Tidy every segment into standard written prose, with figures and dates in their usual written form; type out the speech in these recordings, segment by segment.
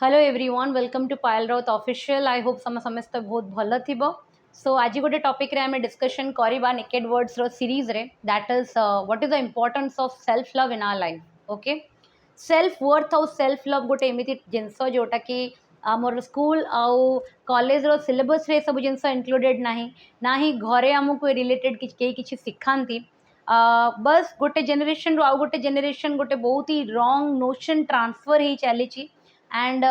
Hello everyone welcome to Payal Raut official I hope समस्त बहुत भल थी सो आज गोटे टॉपिक रे आम डिस्कशन करवा नेकेड वर्ड्स रो सीरीज रे that is what is the importance of self love in our life okay self worth और सेल्फ लव गोटे एमती जिनस जोटा कि आमर स्कूल आउ कॉलेज रो सिलेबस रे सब जिनस इंक्लूडेड ना ही घरे आमको रिलेटेड किसी शिखाती बस गोटे जेनेरेशन रो आउ गोटे जेनेरेशन गोटे बहुत ही रॉन्ग नोशन ट्रांसफर ही चली एंड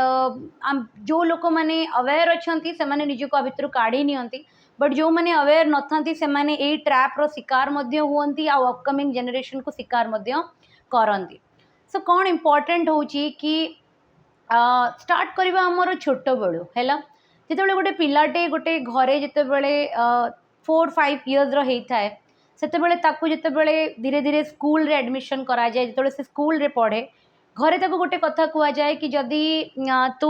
जो लोक मैंने अवेयर अच्छा से मैंने निजक भितर काढ़ी नियंती बट जो मैंने अवेयर नथांती से मैंने ए ट्रैप रो शिकार मध्य हुअंती आ अपकमिंग जनरेशन को शिकार मध्य करंती सो कौन इम्पोर्टेंट होची कि स्टार्ट करवा आमर छोट बेलू है जिते गोटे पिलाटे गोटे घरे जिते बड़े 4-5 इयर्स होता है से धीरे धीरे स्कूल रे एडमिशन करा जाए जिते से स्कूल रे पढ़े घरे ताको गोटे कथा कुआ जाए कि जदि तू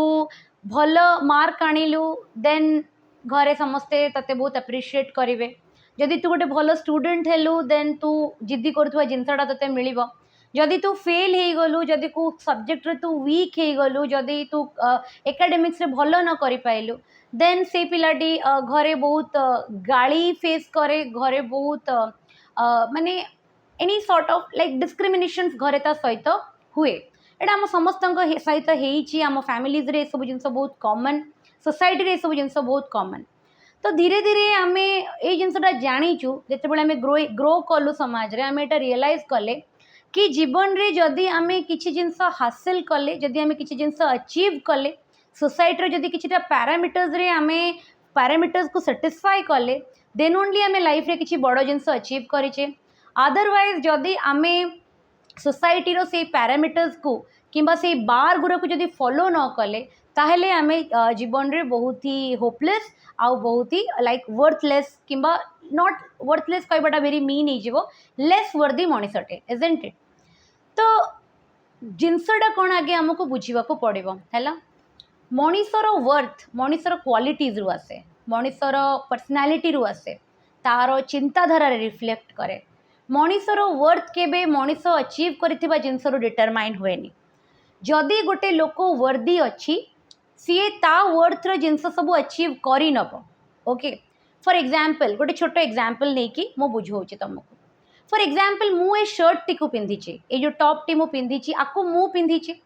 भल मार्क आणिलु देन घरे समस्ते तते बहुत एप्रिशिएट करेंगे जदि तू गोटे भल स्टूडेंट हेलु देन तू जिद्दी करुवा जिनसटा तते मिलिबो जदि तू फेल हो गलु जदि को सब्जेक्ट रे तू वीक हो गलु जदि तू एकेडमिक्स रे भल न करि पाइलु देन से पिलाटी घरे बहुत गाली फेस करे घरे बहुत माने any sort of like discriminations घरे ता सहित हुए एटा आम समस्त सहित होती आम फैमिलीज रे सब जिन बहुत कॉमन सोसाइटी रे सब जिन बहुत कॉमन तो धीरे धीरे आम ये जिनसा जाचु जिते ग्रो कलु समाज रे आम एटा रियलाइज कले कि जीवन रे जदि आम किसी जिनस हासिल कले जदि आम किसी जिनस अचीव कले सोसाइटी जदि किछिटा पैरामीटर्स रे आम पैरामीटर्स को सेटिस्फाई कले देन ओनली आम लाइफ रे किछि बड़ जिनस अचीव करिचे अदरवाइज जदि आम सोसाइटी रो से पैरामीटर्स को किंबा से बार गुरा को जदि फॉलो न कले ताहले आम जीवन रे बहुत ही होपलेस आउ बहुत ही लाइक वर्थलेस किंबा नॉट वर्थलेस कहबाटा वेरी मीन हो लेस वर्दी मनीषटे इजंट इट तो जिनसटा कौन आगे आमको बुझा पड़ो है मनीषर वर्थ मनीषर क्वालिटीज रु आसे मनीषर पर्सनालीटी रु आसे तार चिंताधारा रिफ्लेक्ट करे मनीषर वर्थ केबे मनीष अचीव करिथिबा जिनस डिटरमाइन हुएनी जदि गोटे लोक वर्दी अच्छी सी ता वर्थ जिनस सब अचीव कर नब ओके फॉर एग्जांपल गोटे छोट एग्जांपल नहीं कि मु बुझाऊँ तुमको फॉर एग्जांपल मु ए शर्ट टी को पिंधिची ए जो टॉप टी मु पिंधिची आको मु पिंधिची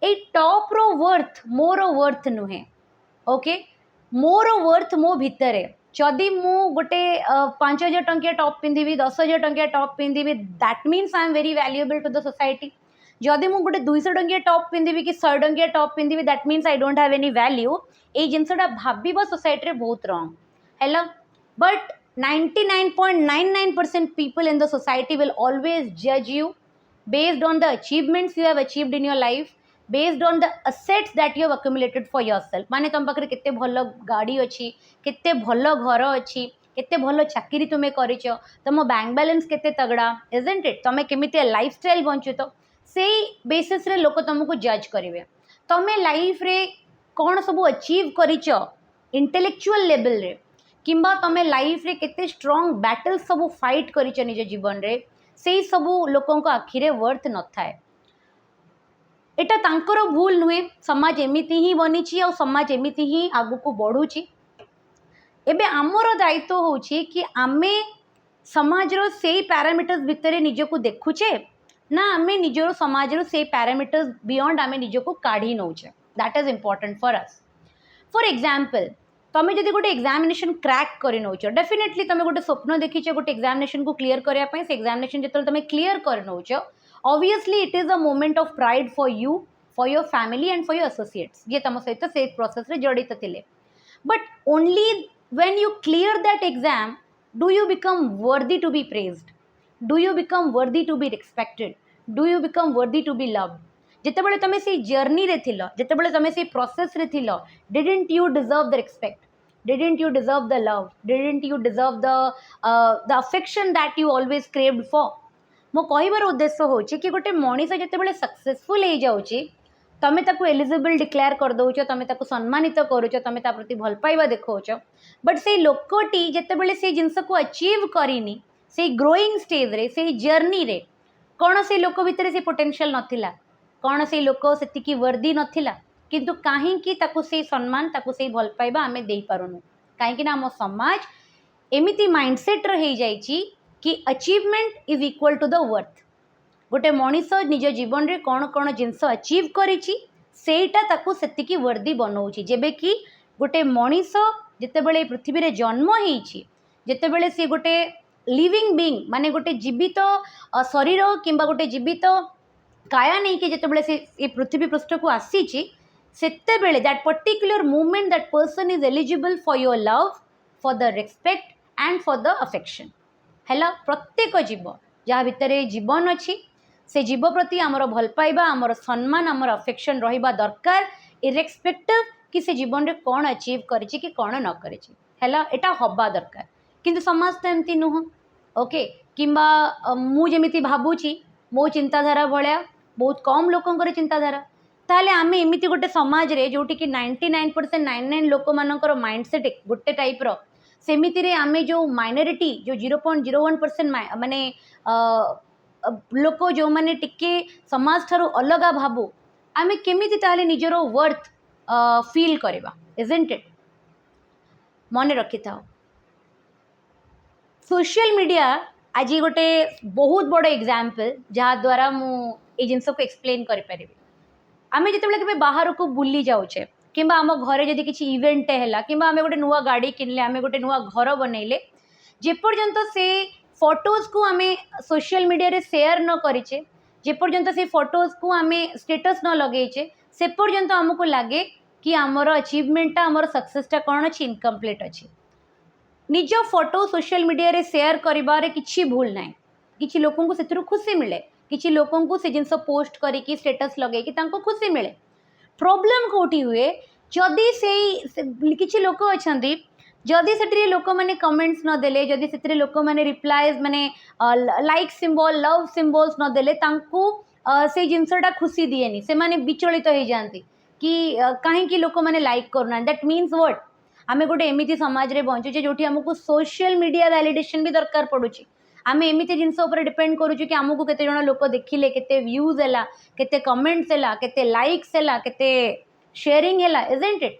ए टॉप रो वर्थ मोर वर्थ नुहे ओके मोर वर्थ मो भितर जदि मु गोटे 5,000 टंकिया टॉप पिंधिबी 10,000 टंकिया टॉप पिंधिबी that means I am very valuable to the society जदि मु गोटे 200 टंकिया टॉप पिंधिबी कि 100 टंकिया टॉप पिंधिबी that means I don't have any value ए जिनसटा भाबिबा सोसाइटी रे बहुत रॉन्ग हैला but 99.99% people in the society will always judge you based on the achievements you have achieved in your life based on the assets that you have accumulated for yourself माने तुम पाखरे केते भल गाड़ी अच्छी केते भल घर अच्छी केते भल चाकरी तुम्हें करिछ तुम बैंक बैलेंस केते तगड़ा इजंट इट तुम केमिति लाइफस्टाइल बंचुत से बेसिस रे लोक तुमको जज करेंगे तुम लाइफ रे कौन सब अचीव करिछ इंटेलेक्चुअल लेवल रे किंबा तुम लाइफ रे केते स्ट्रांग बैटल सब फाइट करिछ निज जीवन रे से सब लोकों को आखिरे वर्थ न थाए एटा तांकर भूल नुहे समाज एमिति ही बनीची और समाज एमिति ही आगु को बढ़ुची एबे आमर दायित्व होची कि आमे समाज रो से पैरामीटर्स भितरे निजको देखुचे ना आमे निजरो समाज रो से पैरामीटर्स बियॉन्ड आमे निजको काढ़ी नौचे that is important for us for example तुम जदि गोटे एग्जामिनेशन क्रैक कर नौच डेफिनेटली तुम गोटे स्वप्न देखीच गोटे एग्जामिनेशन को क्लीयर करने से एग्जामिनेशन जो तुम क्लीयर कर नौच obviously it is a moment of pride for you for your family and for your associates जे तुम सहित से प्रोसेस रे जड़ित थिले but only when you clear that exam do you become worthy to be praised do you become worthy to be respected do you become worthy to be loved जितेबाला तुम से जर्नी रे थिलो जितेबाला तुम से प्रोसेस रे थिलो didn't you deserve the respect didn't you deserve the love didn't you deserve the affection that you always craved for मो कहबार उद्देश्य होची कि गोटे मनीष जितेबाला सक्सेसफुल हो जाउची तमें ताको एलिजिबल डिक्लेयर कर दौच तमें ताको सम्मानित करुच तमें ता प्रति भल पाइबा देखौच बट से लोकटी जितेबाला से जिनस को अचीव करिनी से ग्रोइंग स्टेज रे से जर्नी रे कौन से लोक भितर से पोटेंशियल नथिला कौन से लोक सेतिकी वर्दी नथिला किंतु कहीं ताकू से सम्मान ताकू से भल पाइबा आमे दे पारुनु कहीं आम समाज एमिति माइंडसेट रही जाइए कि achievement is equal to the worth गोटे मनीष निज जीवन रे कौन कौन जिनस अचीव करीटा ताकू सेतिकी वर्दी बनाऊँच जेबे कि गोटे मनीष जितेबले पृथ्वी रे जन्म होइछि जितेबले सी गोटे लिविंग बीइंग माने गोटे जीवित शरीर किंबा गोटे जीवित काया नहीं कि जितेबले से पृथ्वी पृष्ठ को आसीछि सेतेबेले that particular movement that person is eligible for your love for the respect and for the affection हैला प्रत्येक जीव जहाँ भितर जीवन अच्छी से जीव प्रति आमर भल पाइबा आमर सम्मान आमर अफेक्शन रहिबा दरकार इरेस्पेक्टिव कि से जीवन रे कौन अचीव करिछि कि कौन न करिछि हैला एटा हबा दरकार किंतु समाज तो एमती नुह ओके किंबा मु जेमिति भाबुछि मो चिंताधारा भलिया बहुत कम लोकंकर चिंताधारा ताले आमे एमिति गोटे समाज रे जोटी कि 99% 99 लोक मानकर माइंडसेट गोटे टाइप रो सेमिति रे आमे जो माइनॉरिटी जो 0.01% माने लोक जो माने टिके समाज ठारू अलगा भाबु आमे केमिति ताले निजरो वर्थ फील करबा इजंट इट मन रखि थाओ सोशल मीडिया आज गोटे बहुत बड़ एग्जांपल जहाँ द्वारा मु ए जिनस को एक्सप्लेन कर पारिबी आमे जितेबाला के बाहर को बुली जाऊे कि आम घरे जदि किसी इवेंट है कि आम गोटे नुआ गाड़ी किनले आम गोटे नुआ घर बनइले जेपर्यंत से फोटोज को आम सोशल मीडिया रे शेयर न करेचे जेपर्यंत से फोटोज को आम स्टेटस न लगेचे से पर्यंत आमको लगे कि आमर अचीवमेंटा आमर सक्सेसटा कौन अच्छी इनकम्प्लीट अच्छी निज फोटो सोशल मीडिया रे शेयर करिबारे किछि भूल ना किछि लोकन को सेतिरु खुशी मिले किछि लोकन को से जिनस पोस्ट करिकी स्टेटस लगे कि तांको खुशी मिले प्रॉब्लम कोठी हुए जदि से किछि लोक अछंती जदि सेठी लोक माने कमेंट्स न देले जदि सेठी लोक माने रिप्लाईज माने लाइक सिंबल लव सिंबल्स न देले तांको से जिनसटा खुशी दिएनी से माने विचलित हो जाती कि कहीं कि लोक माने लाइक करना दैट मीन्स व्हाट आमे गोटे एमिति समाज रे बंचुचे जोठी हमको सोशल मीडिया वैलिडेशन भी दरकार पड़ुची आमे एमिति जिनस ऊपर डिपेंड करूछु कि हमको केते जण लोक देखिले केते व्यूज हैला केते कमेंट्स हैला केते लाइक्स हैला केते शेयरिंग हैला इजंट इट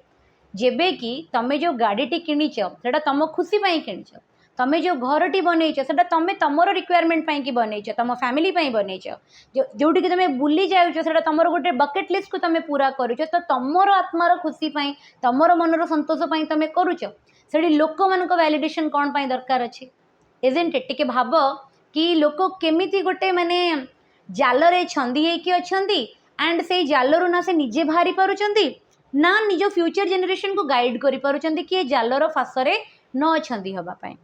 जेबे कि तमे जो गाड़ीटी किनिछ सेटा तम खुशी पई किनिछ तमे जो घरटी बनैछ सेटा तमे तमरो रिक्वायरमेंट पई कि बनैछ तम फैमिली पई बनैछ जोठी कि तमे बुली जाउछ सेटा तमरो गोटे बकेट लिस्ट को तमे पूरा करूछ तो तमरो आत्मार खुशी पई तमरो मनरो संतोष पई तमे करूछ सेठी लोक मानक वैलिडेशन कोन पई दरकार अछि इजंट इट टिके भाब कि लोक केमिति गोटे माने जालरे छंदी हेकि अछंती एंड से जालरू ना से निजे बाहरी पारुचंती ना निज फ्यूचर जनरेशन को गाइड करि पारुचंती कि जालर फासरे न अछंती हबा पई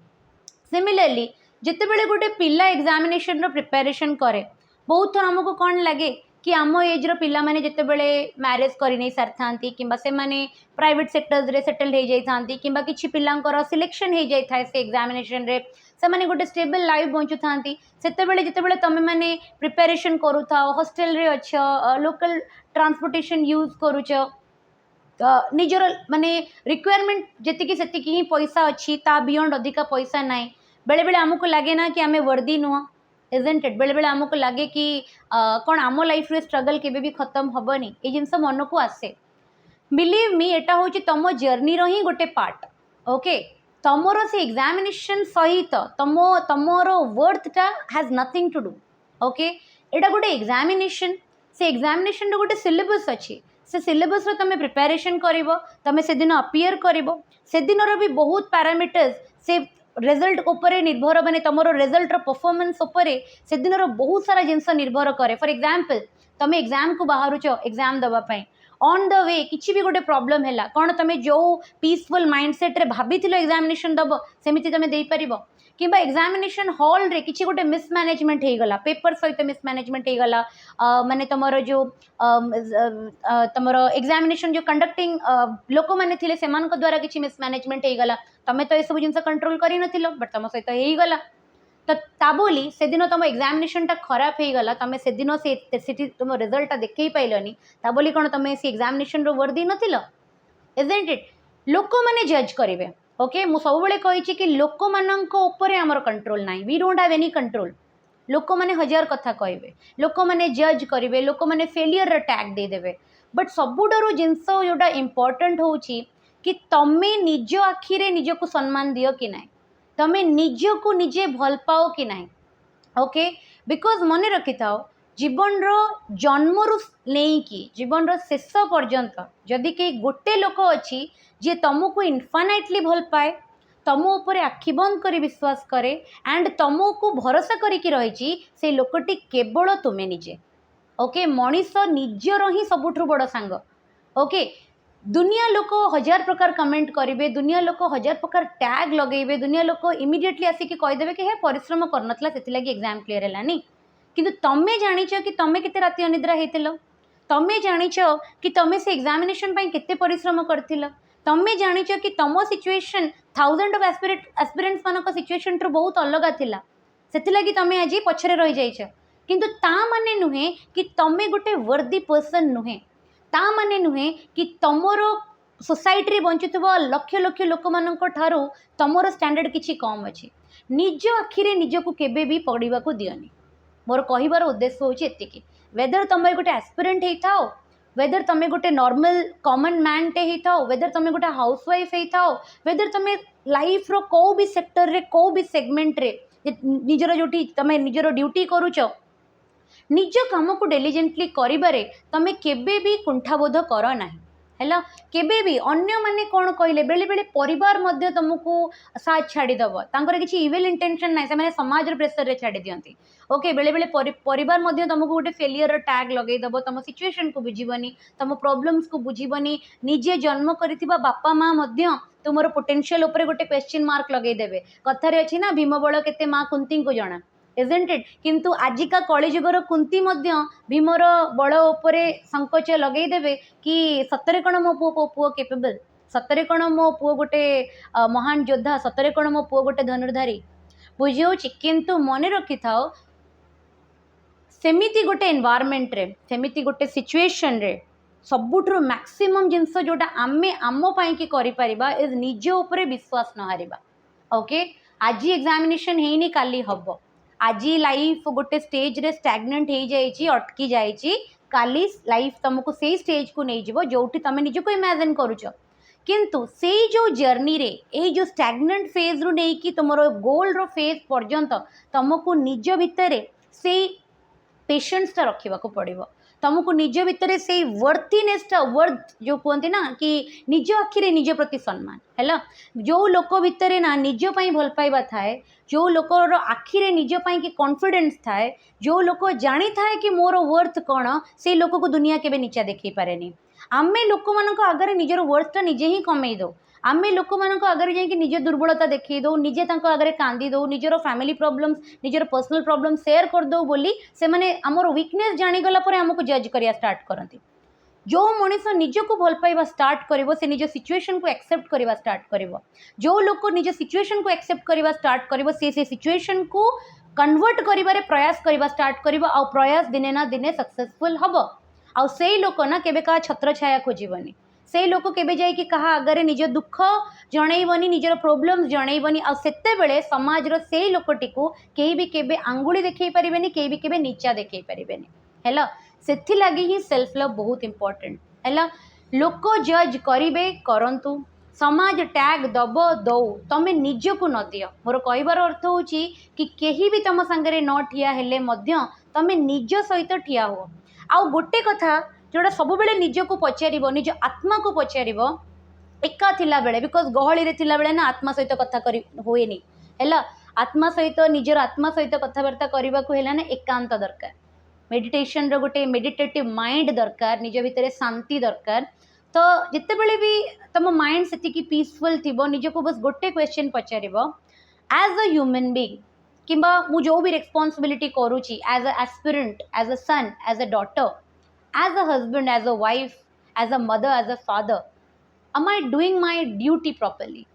सिमिलरली जितेबेले गोटे पिला एग्जामिनेशन रो प्रिपरेशन करे बहुत थर हमको कौन लगे कि आम एज रो पिला माने जितेबेले मैरेज करि नै सारथांती किंबा से माने प्राइवेट सेक्टर्स रे सेटल हो जाइथांती किंबा किछि पिलांकर सिलेक्शन हो जाय थाए से एग्जामिनेशन रे से माने गोटे स्टेबल लाइफ बंचु थांती सेतेबेले जितेबेले तमे माने प्रिपरेशन करू था हॉस्टल रे अच्छ लोकल ट्रांसपोर्टेशन यूज करूछ निजर माने रिक्वायरमेंट जेतिकी सेतिकी ही पैसा अच्छी ता बियॉन्ड अधिका पैसा नाई बेले बेले आमको लगे ना कि आमे वर्दी नुह इजंट इट बेले बेले आमको लगे कि कौन आम लाइफ रे स्ट्रगल केबे भी खत्म हबनी ए जिनस मन को आसे बिलीव मी एटा होची तम जर्नी रो ही गोटे पार्ट ओके तमरो से एग्जामिनेशन सहित तमरो वर्थटा has nothing to do okay एटा गोटे एग्जामिनेशन से एग्जामिनेशन रो गोटे सिलेबस अच्छी से सिलेबस रो तमे प्रिपरेशन करिवो तमे से दिन अपीयर करिवो से दिन रो भी बहुत पैरामीटर्स से रिजल्ट ऊपर निर्भर माने तमरो रिजल्ट रो परफॉर्मेंस ऊपर से दिन रो बहुत सारा जिनस निर्भर करे फॉर एग्जांपल तमे एग्जाम को बाहरुच एग्जाम दबा पई ऑन द वे किसी भी गोटे प्रॉब्लम है कौन तुम जो पीसफुल माइंडसेट रे भाभी एग्जामिनेशन दब सेमिति तुम दे पारिबो किंबा एग्जामिनेशन हॉल रे किसी गोटे मिसमैनेजमेंट हो गला पेपर सहित मिसमैनेजमेंट हो गला माने तुमर जो तुमर एग्जामिनेशन जो कंडक्टिंग लोक मैंने थिले सेमानक द्वारा किसी मिसमैनेजमेंट हो गला तमें तो ये सब जिनस कंट्रोल कर नथिलो बट तुम सहित हो गला तो ता बोली से दिन तुम एग्जामिनेशन टा खराब हो गला तुम से दिन से तुम रिजल्ट देखई पाइलनी ता बोली कौन तुम से एग्जामिनेशन रो वर्दी नथिलो इजंट इट लोक माने जज करेंगे ओके मु सब बेले कही कि लोक मानक ऊपर आमर कंट्रोल ना we don't have any control लोक माने हजार कथा कहे लोक माने जज करेंगे लोक माने फेलियर टैग देदेवे बट सबुठारु जिनस जोटा इम्पोर्टेंट होची कि तमे निज आखिरे निजको सम्मान दियो कि ना, तमे निजको निजे भल पाओ कि ना। ओके, बिकॉज मन रखी था जीवन रो जन्मरु नहीं जीवन रो शेष पर्यंत जदि कहीं गोटे लोक अच्छी जे तुमको इनफाइनाइटली भल पाए, तुम उपर आखि बंद कर विश्वास करे एंड तुमको भरोसा करके रही से लोकटी केवल तुम्हें निजे। ओके, मनीष निजर ही सबुठ बड़ सांग। ओके, दुनिया लोक हजार प्रकार कमेंट करेंगे, दुनिया लोक हजार प्रकार टैग लगेबे, दुनिया लोक इमिडिएटली आसिक कहीदेवे कि हे परिश्रम करनतला से लगी एग्जाम क्लियर है किंतु तमें जानिच कि तुम्हें केते राति अनिद्रा होइतिलो, तमें जानिच कि तुम्हें से एग्जामिनेशन पाई केते परिश्रम करथिलो, तमें जानिच कि तुम सिचुएशन थाउजेंड ऑफ एस्पिरेंट्स मानक सिचुएशन टू बहुत अलग थिला, सेथिलागी तमें आज पछरे रही जाइछ। किंतु ता माने नुहे कि तमें गोटे वर्दी पर्सन नुहे, ता माने नुहे कि तुमर सोसाइटी बंचुवा लक्ष लक्ष लोक मानक ठारू तुमर स्टैंडर्ड किछि कम अच्छी। निज आखिरे निजको केबे भी पड़वा को दियनी। मोर कहिबार उद्देश्य होछि एतिकी, वेदर तुम गोटे एस्पिरेंट होइथाओ, वेदर तुम गोटे नॉर्मल कॉमन मैन टे होइथाओ, वेदर तुम गोटे हाउसवाइफ होइथाओ, वेदर तुम लाइफ रो को भी सेक्टर रे को भी सेगमेंट रे निजर जोटी तुम निजर ड्यूटी करूच, निज काम को डिलिजेंटली करिबारे तमे केबे भी कुंठाबोध कर ना है। केबे भी अन्य माने कौन कहले बेले बेले परिवार मध्य तुमको साथ छाड़ीदेव, तांकर किसी इविल इंटेंशन ना, से समाज प्रेसर रे छाड़ी दियंती। ओके, बेले बेले परिवार मध्य तुमको गोटे फेलियर टैग लगेदेव, तुम सिचुएशन को बुझीबनी, तुम प्रॉब्लम्स को बुझीबनी, निजे जन्म करथिबा बापा माँ मध्य तुमर पोटेंशियल ऊपर गोटे क्वेश्चन मार्क लगेदेवे। कथारे अछि ना भीम बल केते माँ कुंती को जना, इजंट इट? किंतु आजिका कलिजुगर कुंती मध्य भीमर बड़ उपरे संकोच लगेदेवे कि सतरे कण मो पुओ केपेबल, सतरे कण मो पुओ गोटे महान योद्धा, सतरे कण मो पुओ गोटे धनुर्धारी, बुझी। किंतु मन रखी थाओ सेमिति गोटे एनवायरनमेंट रे, सेमिति गोटे सिचुएशन रे सबुठु मैक्सिमम जिनस जोटा आमे आम पाई कि करि परिबा इज निज उपरे विश्वास न हारिबा। ओके, आज एग्जामिनेशन हेनी काली हबो, आज लाइफ गोटे स्टेज रे स्टैग्नेंट हो जाइए, अटकी जाइए, काली लाइफ तुमको से स्टेज को नहीं जीवो जोठी तुम निजको इमेजिन करुच। किंतु से जो जर्नी रे ए जो स्टैग्नेंट फेज रु नहीं कि तुम गोल रो फेज पर्यंत तुमको निज भितर से पेशेंसटा रखा पड़ो, तुमको निज भितर से वर्थिनेसटा, वर्थ जो कहते ना कि निज आखिरे निज प्रति सम्मान है। जो लोक भितर ना निज पाई भल पाइबा थाए, जो लोकर आखिरे निज पाई कि कॉन्फिडेंस थाए, जो लोक जानी थाए कि मोर वर्थ कौन, से लोक को दुनिया केबे नीचा देखई पारेनी। आमे लोक मानक आगे निजर वर्थटा निजे ही कमई दो, आमे लोक मानक आगे जाइए निज दुर्बलता देखई दो, निजे तांको आगे कांदी दो, निजर फैमिली प्रॉब्लम्स, निजर पर्सनल प्रॉब्लम शेयर कर दो बोली से माने आमर वीकनेस जानीगला पर आमको जज करिया स्टार्ट करती। जो मनीष निज को भल पाइबा स्टार्ट करिवो से निज सिचुएशन को एक्सेप्ट करवा स्टार्ट करिवो, जो लोक निज सिचुएशन को एक्सेप्ट करवा स्टार्ट करिवो से सिचुएशन को कन्वर्ट करिबारे प्रयास करवा स्टार्ट करिवो, आ प्रयास दिने ना दिने सक्सेसफुल हबो। आ से लोक ना केबे का छत्र छाया खोजिबनी, से लोक केबे जाई कि कहा आगे निज दुख जणैबनी, निजर प्रॉब्लम्स जणैबनी, आ सेते बेले समाजर से लोकटी को केही भी केबे आंगुली देखै परिबेनी, केही भी केबे नीचा देखै परिबेनी हैला। सेथि लागि ही सेल्फ लव बहुत इंपोर्टेंट हैला। लोक जज करिबे करंतु, समाज टैग दब दौ, तमें निजको न दियो। मोर कहबार अर्थ होची कि केही भी तुम संगे न ठिया हेले मध्य तमें निज सहित ठिया हो। आउ गोटे कथा जोड़ा सब बेले निजको पचारिबो, निज आत्मा को पचारिबो एका थिला बेले, बिकॉज गहली रे थिला बेले ना आत्मा सहित कथा करि होएनी हैला। आत्मा सहित निजर आत्मा सहित कथबार्ता करबा को हेला ना एकांत दरकार, मेडिटेशन रो गोटे मेडिटेटिव माइंड दरकार, निज भितर शांति दरकार। तो जिते बेले भी तुम माइंड से पीसफुल थी, निजको बस गोटे क्वेश्चन पचारिबो एज अ ह्यूमन बीइंग, किंबा मु जो भी रेस्पॉन्सिबिलिटी करूची as a aspirant, as a son, as a daughter, as a husband, as a wife, as a mother, as a father, am I doing my duty properly?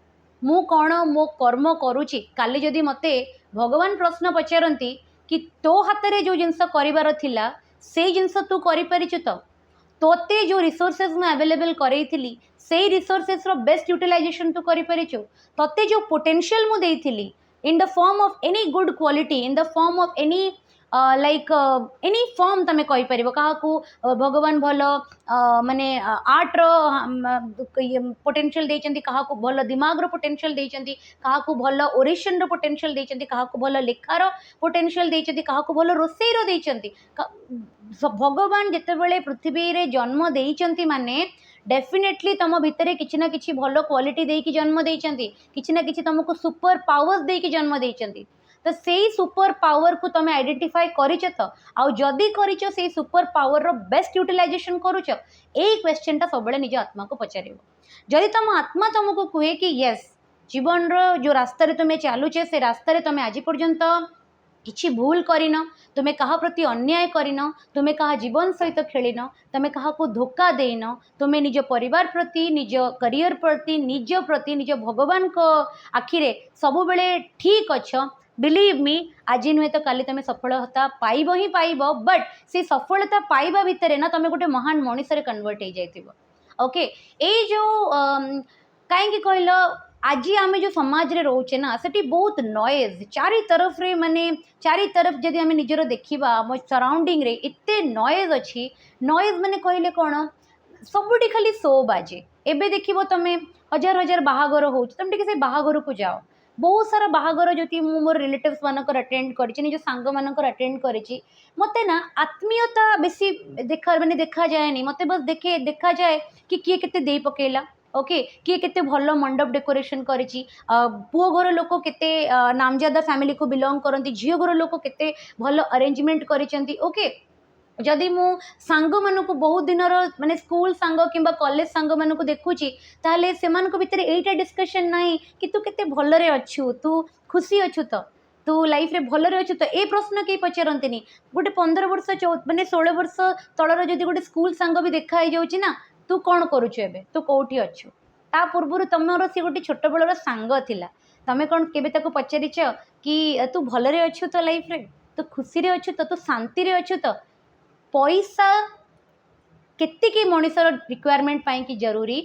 मु कौन मो कर्म करुची। काली जदि मते भगवान प्रश्न पचारती कि तो हाथ रे जो जिनस करिवार थिला से जिनस तू करि परिचु, तो तोते जो रिसोर्सेस मैं अवेलेबल करैथिली से रिसोर्सेस रो बेस्ट यूटिलाइजेशन तू करि परिचु, तोते जो पोटेंशियल मु देइथिली in the form of any good quality, in the form of any like any form तुम कहीपर क्या भगवान भल माने आर्ट्र पोटेंशियल देइचंती क्या भल दिमाग रो पोटेंशियल देइचंती क्या भल ओरेशन रो पोटेंशियल देइचंती क्या भल लेखार पोटेंशियल देइचंती क्या भल रोसई रो देइचंती भगवान जितेबाला पृथ्वी रे जन्म देइचंती माने डेफिनेटली तुम भितर किसी ना किसी भल क्वालिटी देकी जन्म देइचंती किसी ना किसी तुमको सुपर पावर्स देकी जन्म देइचंती तो सेई सुपर पावर को तुम आइडेंटिफाई करिच तो आउ जदि करिच सेई सुपर पावर रो बेस्ट यूटिलाइजेशन करूच ए क्वेश्चन टा सब निज आत्मा को पचारिबो जदि तुम आत्मा तुमको कहे कि यस जीवन रो जो रास्ता रे तुम चलुचे से रास्ता रे तुम आज पर्यंत किछि भूल करिन तुम्हें कहा प्रति अन्याय करिन तुम्हें कहा जीवन सहित खेलिन तुम्हें कहा को धोखा देन तुम्हें निज परिवार प्रति निज करियर प्रति निज भगवान को आखिरे सब बेले ठीक अच्छ बिलीव मी आज नुहे तो काली तुम सफलता पाइब ही पाइब बट से सफलता पाइबा भितर ना तुम गोटे महान मनीष कन्वर्ट हो जाइथिबो ओके ए जो कहीं कहल आज आम जो समाज रे रोचे ना सेठी बहुत नॉइज चारि तरफ रे माने चारि तरफ जदि आम निजर देखा आम सराउंडिंग रे एते नॉइज अच्छी नॉइज माने कहले कौन सबुठी खाली शो बाजे एबे देखिबो तमे हजार हजार बाहागर हो तुम टे से बाहागर को जाओ बहुत सारा बाहागर जो मोर रिलेटिव्स मानकर अटेंड करिछि निज सांग मानकर अटेंड करिछि मते ना आत्मीयता बेसी देखा माने देखा जाए नहीं मते बस देखा जाए कि किए केते देई पकेला ओके किए केते भल मंडप डेकोरेशन करिछि पुओ घर लोक केते नामजादा फैमिली को बिलोंग करती झील घर लोक केते भल अरेंजमेंट करिसेंती ओके जदि मु सांग मानक बहुत दिन माने स्कूल सांग किंबा कॉलेज सांग मानक देखुची ताले सेमान को भितर एटा डिस्कशन नाही कि तू केते भलरे अछु तू खुशी अछु तो तू लाइफ रे भलरे अछु तो ए प्रश्न के पचारंतिनी गोटे 15 वर्ष माने 16 वर्ष तलर जदि गोटे स्कूल सांग भी देखा ही जाउची ना तू कौन करुछु एबे तू कोठी अछु ता पूर्व तुमर सी गोटे छोट बेलर सांग थिला तमे कौन केबे ताको पचारिछ कि तू भलरे अछु तो लाइफ रे तू खुशी रे अछु तो तू शांति रे अछु तो पैसा केतिकी मनीषर रिक्वायरमेंट पाई कि जरूरी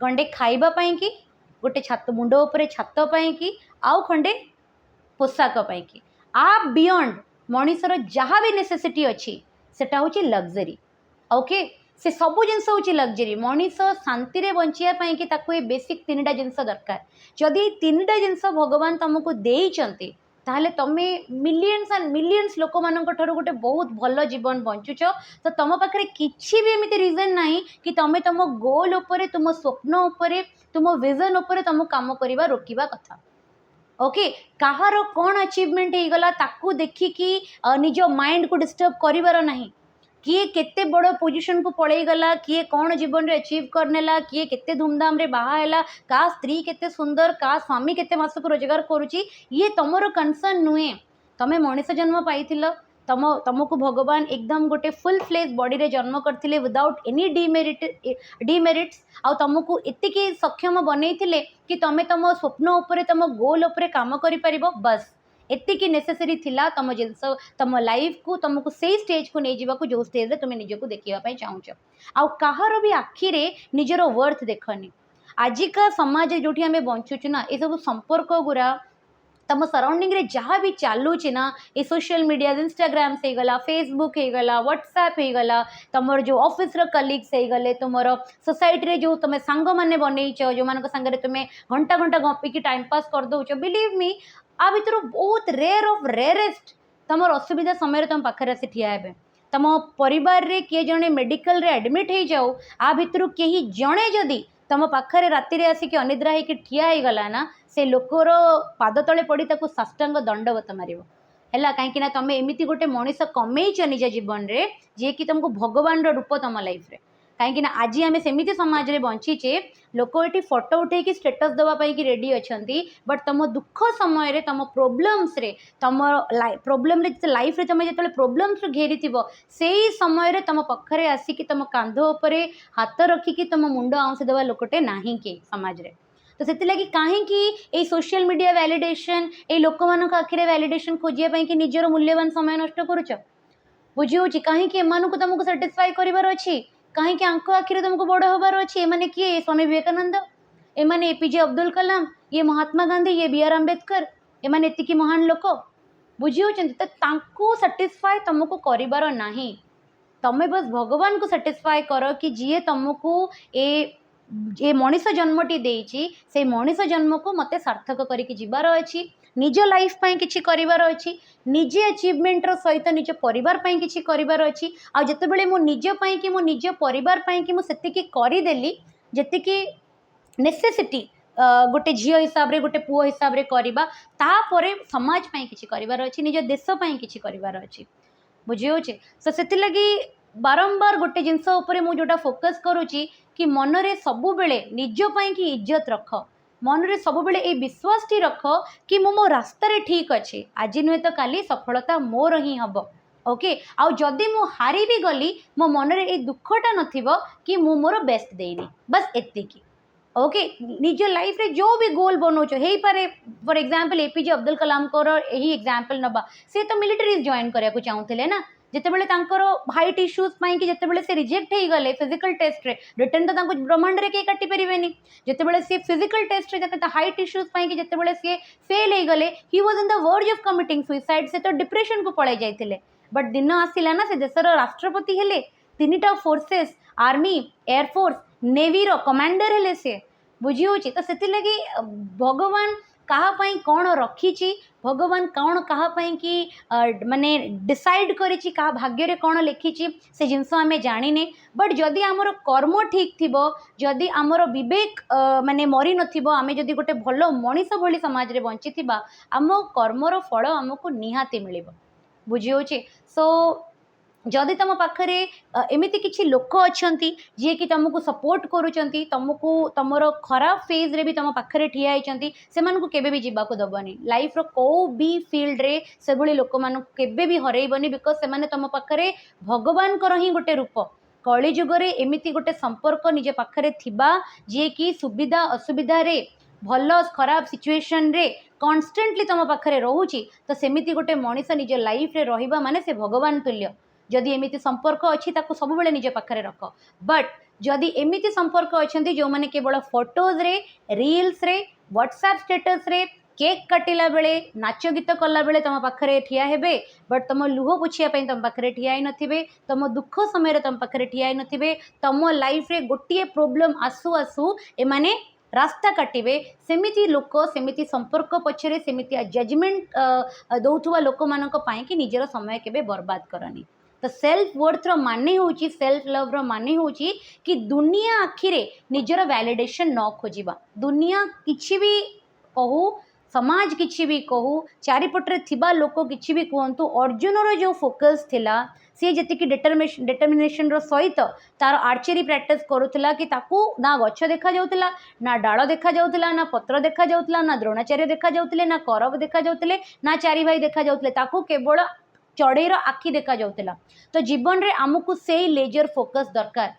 गंडे खाइबा पाई कि गोटे छात मुंड उपरे छात पाई कि आउ खंडे पोशाक पाई कि आ बियॉन्ड मनीषर जहाँ भी नेसेसिटी अच्छी सेटा होची लग्जरी ओके से सबु जिनस होची लग्जरी मनीष शांति रे बंचिया पाई कि ताको ए बेसिक तीनटा जिनस दरकार जदि तीनटा जिनस भगवान तुमको देइचंती ताहले तमे मिलियंस एंड मिलियंस लोक मानक ठारो गोटे बहुत भल जीवन बंचुच तो तुम पाखे किसी भी एमती रिजन ना कि तुम तुम गोल उपरे तुम स्वप्न उपरे तुम विजन उपरे तुम काम करवा रोकवा कथा ओके कहार कौन अचीवमेंट हो गला ताकू देखिकी निज माइंड को डिस्टर्ब करिवार नहीं किए केते बड़ पोजीशन को पड़े गला किए कौन जीवन रे अचीव करनेला किए केते धूमधाम रे बाहा हैला का स्त्री केते सुंदर का स्वामी केते मास को रोजगार करुची ये तुमरो कंसर्न नुहे तमे मनीष जन्म पाइथिल तुमको भगवान एकदम गोटे फुल फ्लेज बॉडी रे जन्म करथिले विदाउट एनी डिमेरिट्स आ तुमको एतिकी सक्षम बनैथिले कि तमे तुम स्वप्न उपरे तुम गोल उपरे काम करि परिबो बस एतिकी नेसेसरी थिला तुम जिनस तुम लाइफ को तुमको से स्टेज को नहीं जावा जो स्टेज रे तुम निजको देखिबा चाहूच आउ कहार भी आखिरे निजर वर्थ देखनी आजिका समाज जोठी आमे बंचुछु ना ए सब संपर्क गुरा तुम सराउंडिंग रे जहाँ भी चलुची ना ये सोशल मीडिया इंस्टाग्राम से गला फेसबुक हो गला व्हाट्सएप हो गला तुम जो ऑफिस रो कलीग्स हो गले तुम सोसाइटी रे जो तुम सांग माने बनईच जो मान संगे तुम घंटा घंटा गपिकी टाइम पास कर दौच बिलीव मी आ भर बहुत रेयर ऑफ रेयरेस्ट तुम असुविधा समय तुम पाखे आसी ठिया हे तुम परिवार रे किए जड़े मेडिकल रे एडमिट हो जाओ आ भितर कहीं जड़े जदि तुम पाखे राति आसिक अनिद्रा होकर ठिया हो गला ना से लोकर पाद तले पड़ी ताको साष्टांग दंडवत मारिबो हैला कहीं तुम एमती गोटे मनीष कमेच निज जीवन रे जे कि तुमको भगवान रूप तुम लाइफ रे कहीं आज आम सेमती समाज रे बंचीचे लोक ये फोटो उठे स्टेटस देवाई रेडी अच्छा बट तुम दुख समय रे तुम प्रोब्लेम्स रे तुम प्रोब्लेम लाइफ रे तुम जो प्रोब्लेम्स घेरी थी से ही समय रे तुम पाखे आसिक तुम कांध उपरे हाथ रखिकी तुम मुंड आउंस देवा लोकटे नाही के समाज रे तो से लगी कहीं सोशल मीडिया वैलिडेशन ये लोक मान आखिरे वैलिडेशन खोजिया कि निजर मूल्यवान समय नष्ट करुच बुझी हो कहीं एमानक तुमको साटिस्फाई करार अच्छी कहीं आखिरे तुमको बड़ हबार अच्छी एमाने किए स्वामी विवेकानंद एमाने एपीजे अब्दुल कलाम ये महात्मा गांधी ये बी आर अम्बेडकर एमाने एतिकी महान लोक बुझी तो तांको सैटिस्फाई तुमको करिवार नाही तमें बस भगवान को सैटिस्फाई कर कि जी तुमको ए मनीष जन्मटी देइछि से मनीष जन्म को मते सार्थक करिक जीवार अछि निज लाइफ पई किछि करिवार अछि निजे अचीवमेंट रो सहित निज परिवार पई किछि करिवार अछि आ जते बेले मो निज पई कि मो निज परिवार पई कि मो सेतिकी करि देली जेतिकी नेसेसिटी गोटे झील हिसाब रे गोटे पुओ हिसाब रे करिबा तापरे समाज पई किछि करिवार अछि निज देश पई किछि करिवार अछि बुझी होचे सो सेति लगी बारंबार गोटे जिनस उपरे मु जोटा फोकस करूची कि मनरे सबु बेले निज पई कि इज्जत रख मनरे सबु बेले ए विश्वास टी रख कि मो रास्ता रे ठीक अछि आज नुहे तो काली सफलता मोर ही हबो ओके आउ जदि मु हारी भी गली मो मनरे ए दुखटा नथिबो कि मु मोर बेस्ट देइनी बस एतिकी ओके निज लाइफ रे जो भी गोल बनोचो हे पारे for example APJ Abdul Kalam को यही एग्जांपल नबा से तो मिलिटरी जॉइन करिया को चाहूथिले ना जेतेबेले तांकर हाइट इश्यूज पाई कि जेतेबेले से रिजेक्ट हे गले फिजिकल टेस्ट रे रिटर्न तो तांको ब्रह्मांड रे के काटी परिबेनी जेतेबेले से फिजिकल टेस्ट रे जते हाइट इश्यूज पाई कि जेतेबेले से फेल हे गले he was in the verge of committing suicide से तो डिप्रेशन को पळाई जाइतिले बट दिन आसिला ना से देशर राष्ट्रपति हेले तीनिटा फोर्सेस आर्मी एयरफोर्स नेवी रो कमांडर हेले से बुझी होची तो सेति लगी भगवान कहा पाई कौन रखी भगवान कौन कहा पाई कि माने डिसाइड करिछि कहा भाग्य रे कौन लिखी से जिनस आमे जानिने बट जदि आमर कर्म ठीक थिबो जदि आमर विवेक माने मरी नथिबो आमे जदि गोटे भलो मनीष भली समाज रे बंची थिबा आम कर्मर फल आमको निहाती मिलिबो बुझी होची सो जदि तुम पाखरे एमिति किछि लोक अछंती जे कि तुमको सपोर्ट करूचंती तुमको तुमरो खराब फेज रे भी तुम पाखरे ठिया आइचंती सेमान को केबे भी जीवा को दबनी लाइफ रो को भी फील्ड रे से भली लोक मान केबे भी हरैबनी बिकॉज से माने तुम पाखरे भगवान कर ही गोटे रूप कली जुग रे एमिति गोटे संपर्क निजे पाखरे थिबा जे कि सुविधा असुविधा रे भल खराब सिचुएशन रे कॉन्स्टेंटली तुम पाखरे रहूची तो सेमिति गोटे मनीष निज लाइफ रे रहिबा माने से भगवान तुल्य जदि एमिति संपर्क अच्छी ताको सब बेले निज पाखरे रख बट जदि एमिति संपर्क अच्छी जो मैंने केवल फोटोज रे रील्स रे व्हाट्सएप स्टेटस रे केक काटिला बेले नाच गीत कला बेले तुम पाखरे ठिया हेबे बट तुम लुह पुछिया पई तुम पाखरे ठिया ही नथिबे तुम दुख समय तुम पाखरे ठिया ही नथिबे तुम लाइफ रे गोटिए प्रोब्लेम आसु आसु ए माने रास्ता काटिबे सेमिति लोक सेमिति संपर्क पछरे सेमिति जजमेंट दौथुवा लोक मानक पाई कि निजर समय केबे बर्बाद करनी तो सेल्फ वर्थ रो माने होची सेल्फ लव रो माने होची कि दुनिया आखिरे निजर वैलिडेशन न खोजिबा दुनिया किछि भी कहू समाज किछि भी कहू चारिपटरे थिबा लोक किछि भी कहंतु अर्जुन रो जो फोकस थिला सी जति डिटर्मिनेशन रो सहित तार आर्चरी प्रैक्टिस करूला कि ताकू ना गछ देखा जाउतला ना डाल देखा जाउतला ना पत्र देखा जाउतला ना द्रोणाचार्य देखा जाउतले ना कौरव देखा जाउतले ना चारि भाई देखा जाउतले ताकू केवल चढ़ईर आखि देखा जाउतला तो जीवन रे आमको से लेजर फोकस दरकार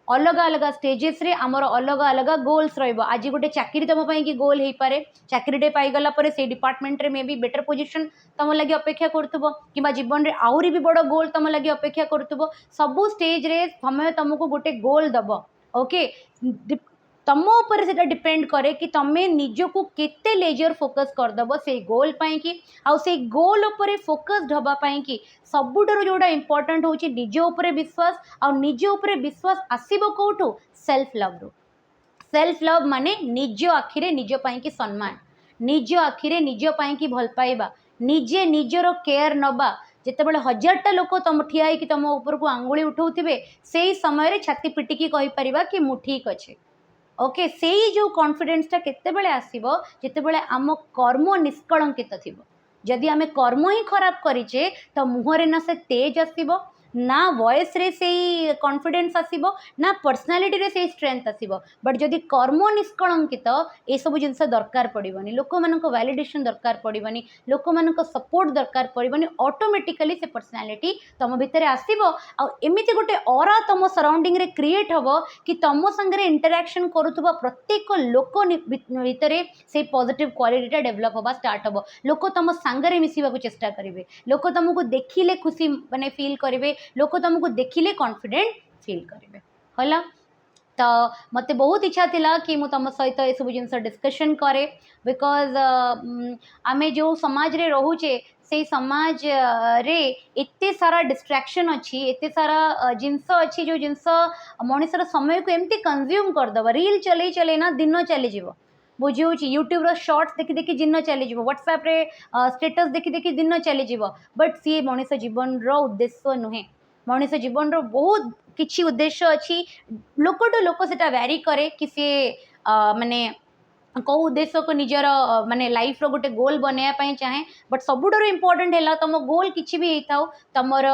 अलग अलग स्टेजेस रे आमर अलग अलग गोल्स रहिबो आज गोटे चाकरी तुम पई कि गोल हेई पारे चाकरीटे पाइगला परे से डिपार्टमेंट रे मे बी बेटर पोजीशन तुम लगी अपेक्षा करथबो किबा जीवन रे आउरी भी बड़ गोल तुम लगी अपेक्षा करथबो सबु स्टेज रे समय तुमको गोटे गोल दबो ओके तुम ऊपर से डिपेंड करे कि तमें निजको केते लेजर फोकस करदब से गोल पाई कि आउ से गोल ऊपर फोकस हबा पाई कि सबुठारु जोड़ा इंपोर्टेंट होची निज ऊपर विश्वास आउ निज ऊपर विश्वास आसीबो कोठू सेल्फ लव रो सेल्फ लव माने निज आखिरे निज पाई कि सम्मान निज आखिरे निज पाई कि भल पाइबा निजे निजर केयर नबा जितेबाला 1000टा लोक तुम ठिया कि तुम ऊपर को आंगुली उठाउथिबे सेही समय रे छाती पिटिकी कहि परिबा कि मु ठीक अछि ओके से जो कॉन्फिडेंसटा केतेबेले आसीबो जेतेबेले आम कर्म निष्कलंकित थिबो जदि आमे कर्म ही खराब करिचे तो मुहरे ना से तेज आसीबो ना वॉइस रे से कॉन्फिडेंस आसीबो ना पर्सनालिटी रे से स्ट्रेंथ आसीबो बट जदि कर्म निष्कलंकित ए सब जिनस दरकार पड़िबनी लोक मानक वैलिडेशन दरकार पड़िबनी लोक मानक सपोर्ट दरकार पड़िबनी ऑटोमेटिकली से पर्सनालिटी तम भितर आसीबो आ एमिति गोटे ऑरा तम सराउंडिंग रे क्रिएट हबो कि तम संगे इंटरैक्शन करूथबा प्रत्येक लोक भितर से पॉजिटिव क्वालिटीटा डेवलप होबा स्टार्ट हबो लोक तम संगे मिसिबा को चेष्टा करिवे लोक तुमको देखिले खुशी माने फील करिवे लोक तुमको देखिले कॉन्फिडेंट फील करेंगे हला तो मत बहुत इच्छा थिला कि मु तुम सहित ये सब जिन डिस्कशन करे बिकज आमे जो समाज रे रोचे से समाज रे एते सारा डिस्ट्रैक्शन अच्छी एते सारा जिनस अच्छी जो जिनस मनुष्यर समय को एमती कंज्यूम करदब रील चले चले ना दिन चली जीव बुझी यूट्यूब रो शॉर्ट्स देखी देखी दिन चली जीव व्हाट्सएप रे स्टेटस देखी देखी दिन चली जीव बट सी मनुष्य जीवन रो उद्देश्य नुहे मनुष्य जीवन रो बहुत किछि उद्देश्य अच्छी लोक टू लोक से वैरी करे कि सी माने कौ उद्देश्य को निजर माने लाइफ रो गोटे गोल बनैया चाहे बट सबुठार इम्पोर्टेंट है तुम गोल किसी भी होता तुमर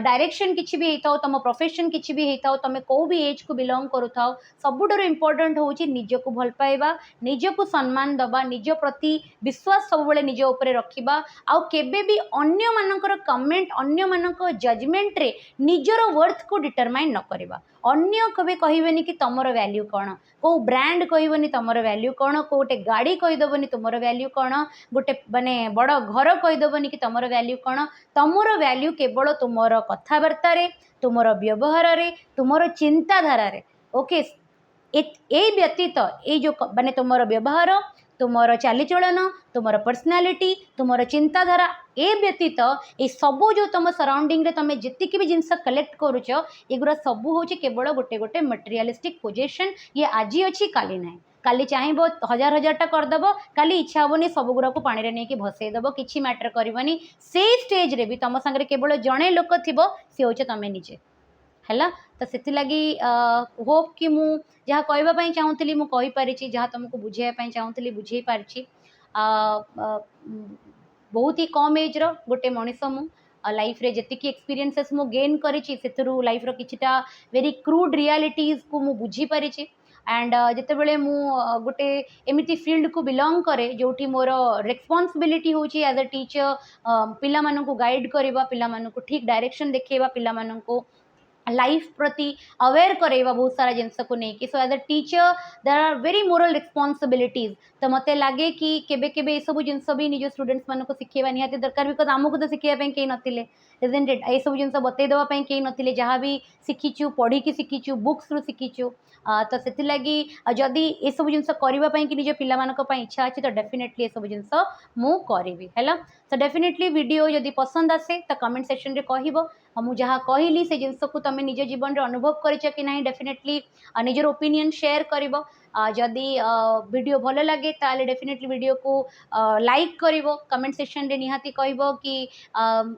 डायरेक्शन किसी भी होता तुम प्रोफेशन किसी भी होता तुम कौ भी एज को बिलोंग करुथाओ सबुठार इम्पोर्टेंट हूँ निज को भल पाइबा निज को सम्मान दबा निज प्रति विश्वास सब बेले निज उपरे रखिबा आउ केबे भी अन्य मानकर कमेंट अन्य मानक जजमेंट रे निजर वर्थ को डिटरमाइन न करबा अन्य कभी कहबेनी कि तुमर वैल्यू कौन को ब्रांड कहबनी तुमर वैल्यू कौन को गोटे गाड़ी कहीदेवनी तुमर वैल्यू कौन गोटे माने बड़ घर कहीदेवनी कि तुमर वैल्यू कौन तुमर वैल्यू केवल तुमर कथबार्ता तुमर व्यवहार रे तुमर चिंताधारा रे ओके ए व्यतीत ये जो माने तुमर व्यवहार तुमर चालीचलन तुमर पर्सनालीटी तुमर चिंताधारा ए व्यतीत ये सबू जो तुम सराउंडिंग रे तुम जितक भी जिनस कलेक्ट करुच एगुरा सबू हूँ केवल गोटे गोटे मटेरियलिस्टिक पोजेसन ये आज अच्छी काली ना काली चाहब हजार हजारटा करदेव काली इच्छा हेनी सबुगुरा को पानी नहीं भसईदेव कि मैटर करनी से स्टेज रे भी तुम सागर केवल जड़े लोक थी सी हूँ तुम निजे है तो से लगी होप कि मु जहाँ कहवाई चाहूली मुझे जहाँ तुमको बुझाई चाहूली बुझे पारी बहुत ही कम एज रो गोटे मनीष मु लाइफ रे जतिकी एक्सपीरियंसेस मु गेन करी लाइफ रो किछिटा वेरी क्रूड रियलिटीज को मु बुझी पारी एंड जितेबले मु गोटे एमिति फील्ड को बिलोंग करे जोठी मोर रेस्पॉन्सिबिलिटी होची एज अ टीचर पिला मानन को गाइड करबा पिला मानन को ठीक डायरेक्शन देखैबा पिला मानन को लाइफ प्रति अवेयर करेगा बहुत सारा जिनस को नहीं कि so as a teacher there are very moral responsibilities तो मत लगे कि केबे केबे ये सब जिनस भी निज स्टूडेंट्स मान को शिखेबा निहाती दरकार बिकज आमको तो शिखापी कहीं नथिले इजंट इट ये सब जिनस बतईदेवा कहीं नथिले जहाँ भी शिखीचु पढ़ी शिखीचु बुक्स रु शिखीचु तो से लगी जदि ये सब जिनस करने कि निज पिला इच्छा अच्छी तो डेफिनेटली ये सब जिनस मु करी है तो डेफिनेटली वीडियो जदि पसंद आसे तो कमेंट सेक्शन रे कहब मु जहाँ कहली से जिनस को तुम निज जीवन में अनुभव कर कि डेफिनेटली निजर ओपिनियन शेयर कर जदि वीडियो भल लगे ताले डेफिनेटली वीडियो को लाइक करिवो कमेंट सेक्शन रे निहाती कहबो कि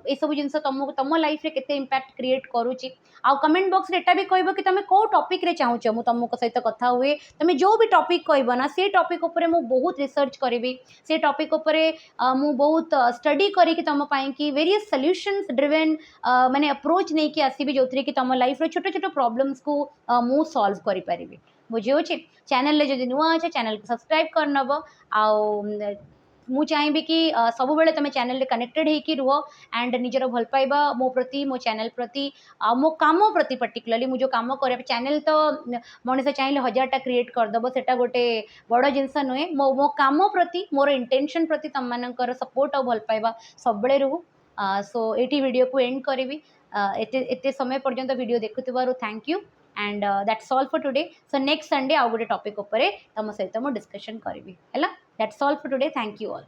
ए सब जिनस तुमको तुम लाइफ रे केते इंपैक्ट क्रिएट करूची आ कमेंट बॉक्स रे एटा भी कहबो कि तुम को टॉपिक रे चाहूछ मु तुमको सहित कथा हुए तुम जो भी टॉपिक कहबो ना से टॉपिक ऊपर मु बहुत रिसर्च करी से टॉपिक ऊपर मु बहुत स्टडी करी कि तुम पाई कि वेरियस सॉल्यूशंस ड्रिवन माने अप्रोच नहीं कि आसीबी जोथरे कि तुम लाइफ रे छोटे छोटे प्रॉब्लम्स को मु सॉल्व करि परिबी बुझे चैनल ले जदि नुआ अच्छे चैनल को सब्सक्राइब करनब आउ मु चाहिए कि सब बेले तुम चैनल रे कनेक्टेड होकर रुह एंड निजर भल पाइबा मो प्रति मो चैनल प्रति मो काम प्रति पर्टिकुलरली मु जो काम कर चैनल तो मनीष चाहिए 1000टा क्रिएट करदेव सेटा गोटे बड़ जिनस नुहे मो मो काम प्रति मोर इंटेंशन प्रति तुम मानकर सपोर्ट और भल पाइबा सब बेले रुह सो ये वीडियो को एंड करी एते समय पर्यंत वीडियो देखुथिबारु thank you and that's all for today so next Sunday आउ गोटे टॉपिक ऊपर तुम सहित मु डिस्कशन करी है that's all for today thank you all.